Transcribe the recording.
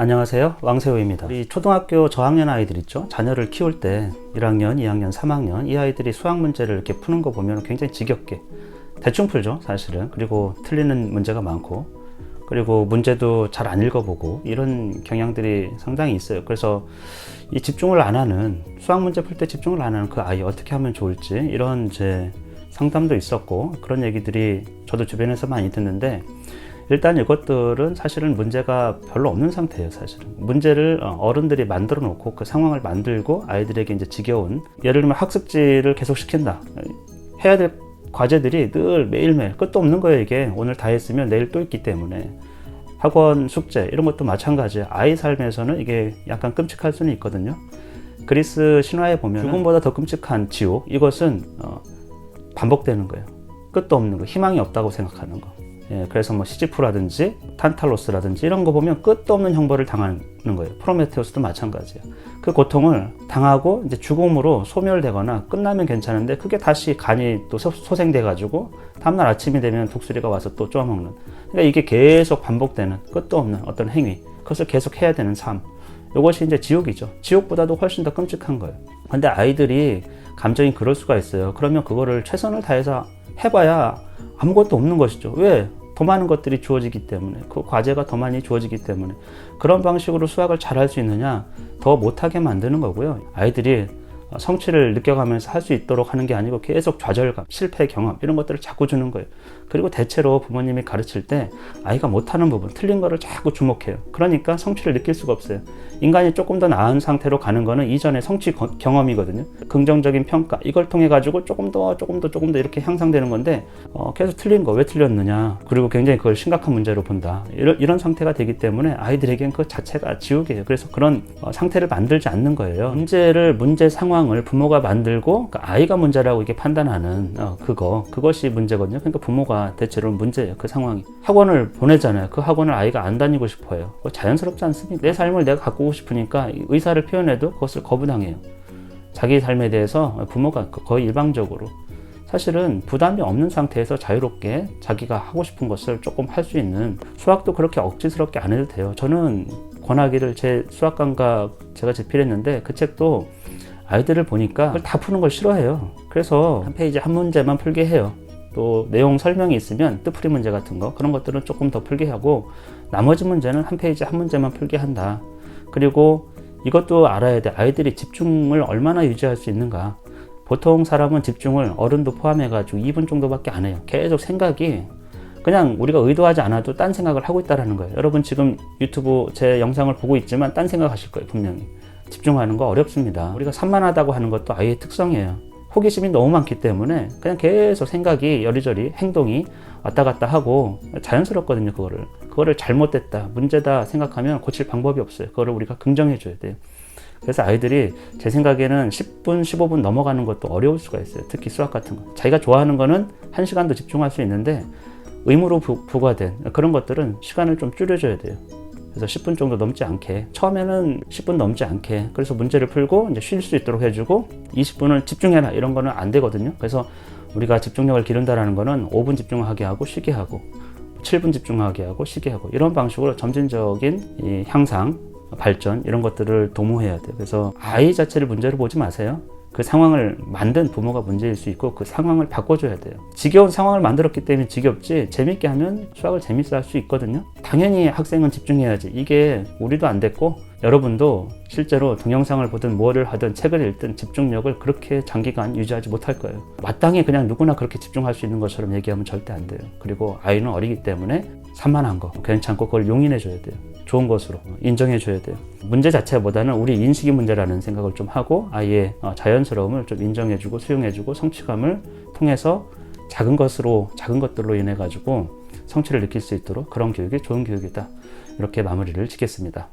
안녕하세요, 왕세호입니다. 우리 초등학교 저학년 아이들 있죠? 자녀를 키울 때 1학년, 2학년, 3학년 이 아이들이 수학 문제를 이렇게 푸는 거 보면 굉장히 지겹게 대충 풀죠, 사실은. 그리고 틀리는 문제가 많고, 그리고 문제도 잘 안 읽어보고 이런 경향들이 상당히 있어요. 그래서 이 집중을 안 하는, 수학 문제 풀 때 집중을 안 하는 그 아이 어떻게 하면 좋을지 이런 제 상담도 있었고, 그런 얘기들이 저도 주변에서 많이 듣는데, 일단 이것들은 사실은 문제가 별로 없는 상태예요. 사실은 문제를 어른들이 만들어 놓고 그 상황을 만들고 아이들에게 이제 지겨운, 예를 들면 학습지를 계속 시킨다, 해야 될 과제들이 늘 매일매일 끝도 없는 거예요. 이게 오늘 다 했으면 내일 또 있기 때문에. 학원 숙제 이런 것도 마찬가지예요. 아이 삶에서는 이게 약간 끔찍할 수는 있거든요. 그리스 신화에 보면 죽음보다 더 끔찍한 지옥, 이것은 반복되는 거예요. 끝도 없는 거, 희망이 없다고 생각하는 거. 그래서 뭐 시지프라든지 탄탈로스라든지 이런 거 보면 끝도 없는 형벌을 당하는 거예요. 프로메테우스도 마찬가지예요. 그 고통을 당하고 이제 죽음으로 소멸되거나 끝나면 괜찮은데, 그게 다시 간이 또 소생돼 가지고 다음날 아침이 되면 독수리가 와서 또 쪼아먹는, 그러니까 이게 계속 반복되는 끝도 없는 어떤 행위, 그것을 계속 해야 되는 삶, 이것이 이제 지옥이죠. 지옥보다도 훨씬 더 끔찍한 거예요. 근데 아이들이 감정이 그럴 수가 있어요. 그러면 그거를 최선을 다해서 해봐야 아무것도 없는 것이죠. 왜? 더 많은 것들이 주어지기 때문에, 그 과제가 더 많이 주어지기 때문에. 그런 방식으로 수학을 잘 할 수 있느냐? 더 못하게 만드는 거고요. 아이들이 성취를 느껴가면서 할 수 있도록 하는 게 아니고 계속 좌절감, 실패 경험 이런 것들을 자꾸 주는 거예요. 그리고 대체로 부모님이 가르칠 때 아이가 못하는 부분, 틀린 거를 자꾸 주목해요. 그러니까 성취를 느낄 수가 없어요. 인간이 조금 더 나은 상태로 가는 거는 이전의 성취 경험이거든요. 긍정적인 평가, 이걸 통해 가지고 조금 더 이렇게 향상되는 건데, 계속 틀린 거, 왜 틀렸느냐, 그리고 굉장히 그걸 심각한 문제로 본다, 이런 상태가 되기 때문에 아이들에겐 그 자체가 지옥이에요. 그래서 그런 상태를 만들지 않는 거예요. 문제 상황을 부모가 만들고, 그러니까 아이가 문제라고 이렇게 판단하는 그것이 문제거든요. 그러니까 부모가 대체로 문제예요. 그 상황이. 학원을 보내잖아요. 그 학원을 아이가 안 다니고 싶어요. 자연스럽지 않습니까? 내 삶을 내가 가꾸고 싶으니까 의사를 표현해도 그것을 거부당해요. 자기 삶에 대해서 부모가 거의 일방적으로, 사실은 부담이 없는 상태에서 자유롭게 자기가 하고 싶은 것을 조금 할 수 있는, 수학도 그렇게 억지스럽게 안 해도 돼요. 저는 권하기를, 제 수학 감각 제가 제필했는데, 그 책도 아이들을 보니까 그걸 다 푸는 걸 싫어해요. 그래서 한 페이지 한 문제만 풀게 해요. 또 내용 설명이 있으면 뜻풀이 문제 같은 거, 그런 것들은 조금 더 풀게 하고, 나머지 문제는 한 페이지 한 문제만 풀게 한다. 그리고 이것도 알아야 돼. 아이들이 집중을 얼마나 유지할 수 있는가. 보통 사람은 집중을, 어른도 포함해가지고 2분 정도밖에 안 해요. 계속 생각이, 그냥 우리가 의도하지 않아도 딴 생각을 하고 있다는 거예요. 여러분 지금 유튜브 제 영상을 보고 있지만 딴 생각 하실 거예요, 분명히. 집중하는 거 어렵습니다. 우리가 산만하다고 하는 것도 아이의 특성이에요. 호기심이 너무 많기 때문에 그냥 계속 생각이 여리저리, 행동이 왔다 갔다 하고 자연스럽거든요. 그거를 잘못됐다, 문제다 생각하면 고칠 방법이 없어요. 그거를 우리가 긍정해 줘야 돼요. 그래서 아이들이 제 생각에는 10분, 15분 넘어가는 것도 어려울 수가 있어요. 특히 수학 같은 거. 자기가 좋아하는 거는 1시간도 집중할 수 있는데, 의무로 부과된 그런 것들은 시간을 좀 줄여줘야 돼요. 그래서 10분 정도 넘지 않게, 처음에는 10분 넘지 않게, 그래서 문제를 풀고 이제 쉴 수 있도록 해주고, 20분을 집중해라 이런 거는 안 되거든요. 그래서 우리가 집중력을 기른다라는 거는 5분 집중하게 하고 쉬게 하고, 7분 집중하게 하고 쉬게 하고, 이런 방식으로 점진적인 이 향상, 발전, 이런 것들을 도모해야 돼요. 그래서 아이 자체를 문제로 보지 마세요. 그 상황을 만든 부모가 문제일 수 있고, 그 상황을 바꿔줘야 돼요. 지겨운 상황을 만들었기 때문에 지겹지, 재밌게 하면 수학을 재밌어 할 수 있거든요. 당연히 학생은 집중해야지. 이게 우리도 안 됐고, 여러분도 실제로 동영상을 보든 뭐를 하든 책을 읽든 집중력을 그렇게 장기간 유지하지 못할 거예요. 마땅히 그냥 누구나 그렇게 집중할 수 있는 것처럼 얘기하면 절대 안 돼요. 그리고 아이는 어리기 때문에 산만한 거 괜찮고, 그걸 용인해 줘야 돼요. 좋은 것으로 인정해 줘야 돼요. 문제 자체보다는 우리 인식이 문제라는 생각을 좀 하고, 아이의 자연스러움을 좀 인정해 주고 수용해 주고, 성취감을 통해서 작은 것들로 인해 가지고 성취를 느낄 수 있도록, 그런 교육이 좋은 교육이다. 이렇게 마무리를 짓겠습니다.